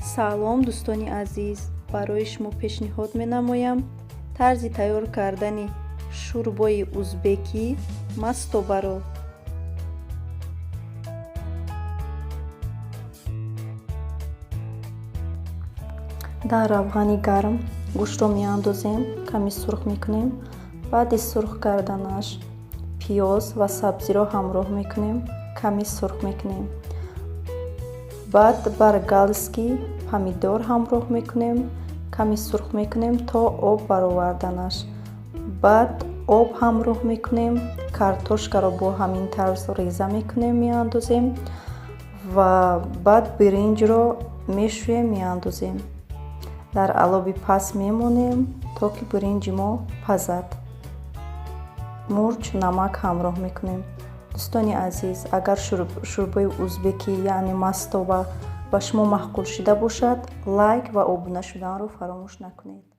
салом дӯстони азиз, барои шумо пешниҳод менамоям тарзи тайёр кардани шӯрбои узбекӣ мастобаро. дар равғани гарм гӯштро меандозем, каме сурх мекунем. баъди сурх карданаш пиёз ва сабзиро ҳамроҳ мекунем, каме сурх мекунем. баъд баргалски помидор ҳамроҳ мекунем, каме сурх мекунем то об бароварданаш. баъд об ҳамроҳ мекунем, картошкаро бо ҳамин тарз реза мекунем, меандозем ва баъд биринҷро мешӯем, меандозем. дар алоби паз мемонем то ки биринҷи мо пазад. мурч, намак ҳамроҳ мекунем. дӯстони азиз, агар шӯрбои узбекӣ яъне мастоба ба шумо маъқул шуда бошад, лайк ва обуна шуданро фаромӯш накунед.